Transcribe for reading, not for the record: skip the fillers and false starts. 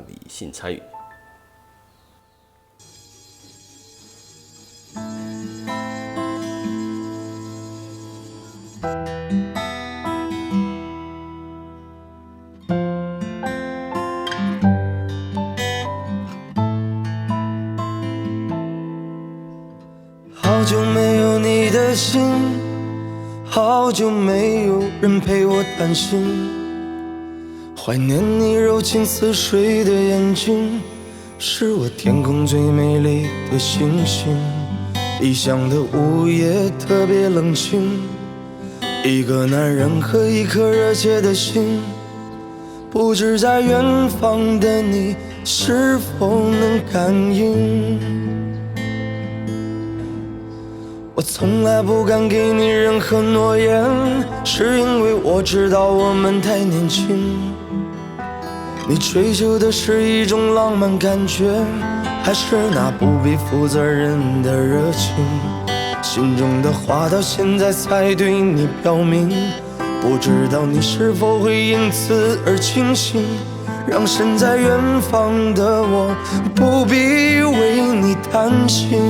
理性参与。好久没有你的信，好久没有人陪我谈心，怀念你柔情似水的眼睛，是我天空最美丽的星星。异乡的午夜特别冷清，一个男人和一颗热切的心，不知在远方的你是否能感应。我从来不敢给你任何诺言，是因为我知道我们太年轻。你追求的是一种浪漫感觉，还是那不必负责任的热情？心中的话到现在才对你表明，不知道你是否会因此而清醒，让身在远方的我不必为你担心。